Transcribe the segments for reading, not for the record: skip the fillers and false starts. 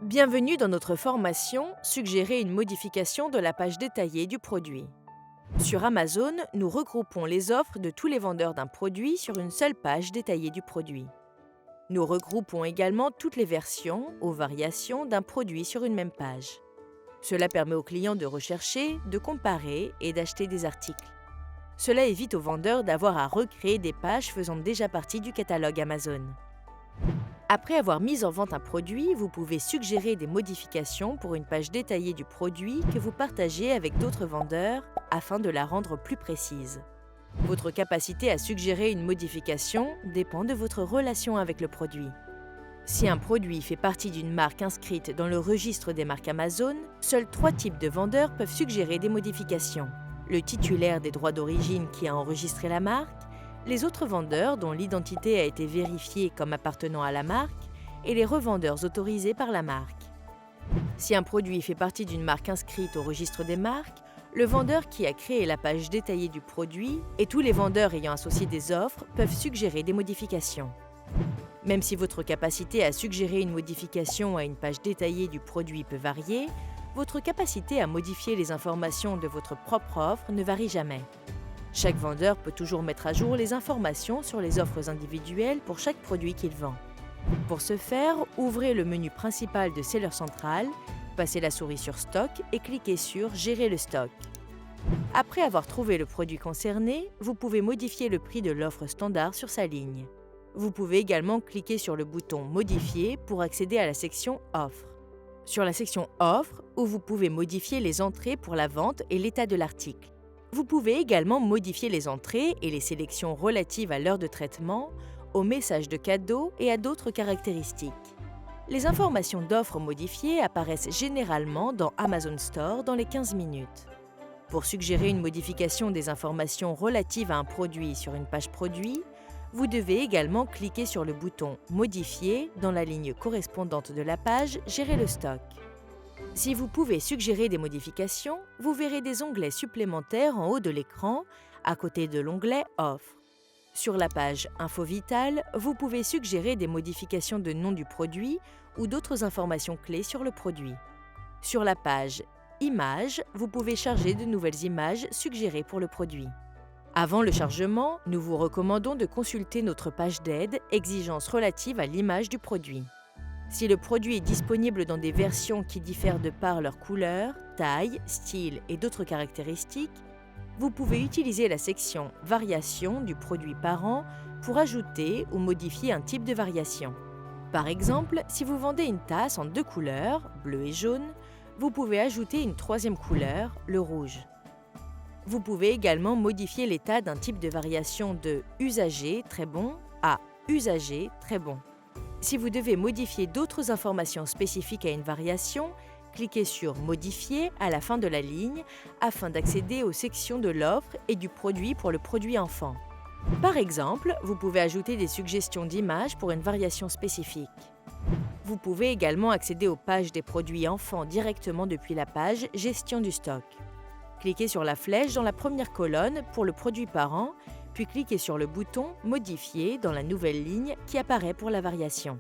Bienvenue dans notre formation Suggérer une modification de la page détaillée du produit. Sur Amazon, nous regroupons les offres de tous les vendeurs d'un produit sur une seule page détaillée du produit. Nous regroupons également toutes les versions ou variations d'un produit sur une même page. Cela permet aux clients de rechercher, de comparer et d'acheter des articles. Cela évite aux vendeurs d'avoir à recréer des pages faisant déjà partie du catalogue Amazon. Après avoir mis en vente un produit, vous pouvez suggérer des modifications pour une page détaillée du produit que vous partagez avec d'autres vendeurs afin de la rendre plus précise. Votre capacité à suggérer une modification dépend de votre relation avec le produit. Si un produit fait partie d'une marque inscrite dans le registre des marques Amazon, seuls 3 types de vendeurs peuvent suggérer des modifications. Le titulaire des droits d'origine qui a enregistré la marque, les autres vendeurs dont l'identité a été vérifiée comme appartenant à la marque et les revendeurs autorisés par la marque. Si un produit fait partie d'une marque inscrite au registre des marques, le vendeur qui a créé la page détaillée du produit et tous les vendeurs ayant associé des offres peuvent suggérer des modifications. Même si votre capacité à suggérer une modification à une page détaillée du produit peut varier, votre capacité à modifier les informations de votre propre offre ne varie jamais. Chaque vendeur peut toujours mettre à jour les informations sur les offres individuelles pour chaque produit qu'il vend. Pour ce faire, ouvrez le menu principal de Seller Central, passez la souris sur Stock et cliquez sur Gérer le stock. Après avoir trouvé le produit concerné, vous pouvez modifier le prix de l'offre standard sur sa ligne. Vous pouvez également cliquer sur le bouton Modifier pour accéder à la section Offres. Sur la section Offres, où vous pouvez modifier les entrées pour la vente et l'état de l'article. Vous pouvez également modifier les entrées et les sélections relatives à l'heure de traitement, aux messages de cadeaux et à d'autres caractéristiques. Les informations d'offres modifiées apparaissent généralement dans Amazon Store dans les 15 minutes. Pour suggérer une modification des informations relatives à un produit sur une page produit, vous devez également cliquer sur le bouton Modifier dans la ligne correspondante de la page Gérer le stock. Si vous pouvez suggérer des modifications, vous verrez des onglets supplémentaires en haut de l'écran, à côté de l'onglet Offres. Sur la page Info Vitale, vous pouvez suggérer des modifications de nom du produit ou d'autres informations clés sur le produit. Sur la page Images, vous pouvez charger de nouvelles images suggérées pour le produit. Avant le chargement, nous vous recommandons de consulter notre page d'aide Exigences relatives à l'image du produit. Si le produit est disponible dans des versions qui diffèrent de par leur couleur, taille, style et d'autres caractéristiques, vous pouvez utiliser la section « Variations » du produit parent pour ajouter ou modifier un type de variation. Par exemple, si vous vendez une tasse en 2 couleurs, bleu et jaune, vous pouvez ajouter une 3e couleur, le rouge. Vous pouvez également modifier l'état d'un type de variation de « usagé très bon » à « usagé très bon ». Si vous devez modifier d'autres informations spécifiques à une variation, cliquez sur « Modifier » à la fin de la ligne afin d'accéder aux sections de l'offre et du produit pour le produit enfant. Par exemple, vous pouvez ajouter des suggestions d'images pour une variation spécifique. Vous pouvez également accéder aux pages des produits enfants directement depuis la page « Gestion du stock ». Cliquez sur la flèche dans la première colonne pour le produit parent, puis cliquez sur le bouton « Modifier » dans la nouvelle ligne qui apparaît pour la variation.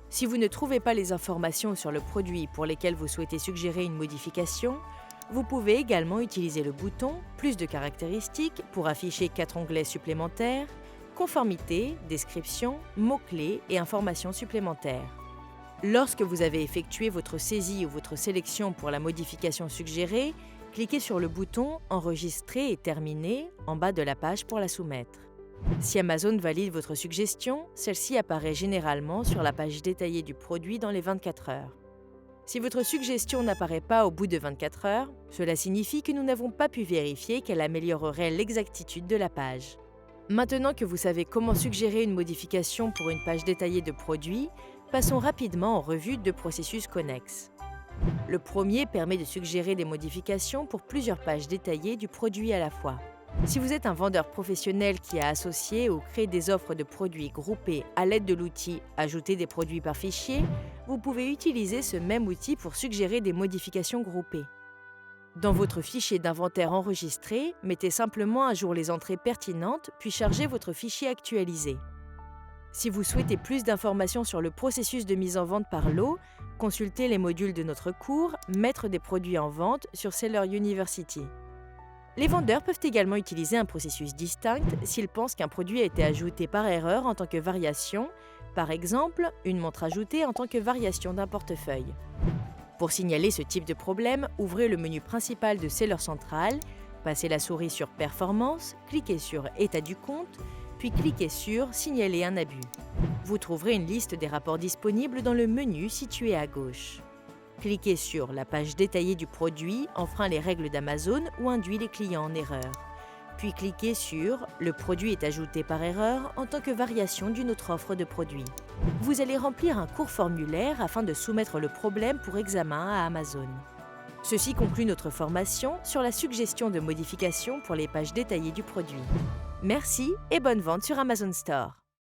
Si vous ne trouvez pas les informations sur le produit pour lesquelles vous souhaitez suggérer une modification, vous pouvez également utiliser le bouton « Plus de caractéristiques » pour afficher 4 onglets supplémentaires, « Conformité », « Description », « Mots-clés » et « Informations supplémentaires ». Lorsque vous avez effectué votre saisie ou votre sélection pour la modification suggérée, cliquez sur le bouton « Enregistrer et terminer » en bas de la page pour la soumettre. Si Amazon valide votre suggestion, celle-ci apparaît généralement sur la page détaillée du produit dans les 24 heures. Si votre suggestion n'apparaît pas au bout de 24 heures, cela signifie que nous n'avons pas pu vérifier qu'elle améliorerait l'exactitude de la page. Maintenant que vous savez comment suggérer une modification pour une page détaillée de produit, passons rapidement en revue 2 processus connexes. Le premier permet de suggérer des modifications pour plusieurs pages détaillées du produit à la fois. Si vous êtes un vendeur professionnel qui a associé ou créé des offres de produits groupés à l'aide de l'outil « Ajouter des produits par fichier », vous pouvez utiliser ce même outil pour suggérer des modifications groupées. Dans votre fichier d'inventaire enregistré, mettez simplement à jour les entrées pertinentes puis chargez votre fichier actualisé. Si vous souhaitez plus d'informations sur le processus de mise en vente par lot, Consultez les modules de notre cours « Mettre des produits en vente » sur Seller University. Les vendeurs peuvent également utiliser un processus distinct s'ils pensent qu'un produit a été ajouté par erreur en tant que variation, par exemple, une montre ajoutée en tant que variation d'un portefeuille. Pour signaler ce type de problème, ouvrez le menu principal de Seller Central, passez la souris sur Performance, cliquez sur État du compte, puis cliquez sur Signaler un abus. Vous trouverez une liste des rapports disponibles dans le menu situé à gauche. Cliquez sur la page détaillée du produit, enfreint les règles d'Amazon ou induit les clients en erreur. Puis cliquez sur « Le produit est ajouté par erreur en tant que variation d'une autre offre de produit ». Vous allez remplir un court formulaire afin de soumettre le problème pour examen à Amazon. Ceci conclut notre formation sur la suggestion de modifications pour les pages détaillées du produit. Merci et bonne vente sur Amazon Store.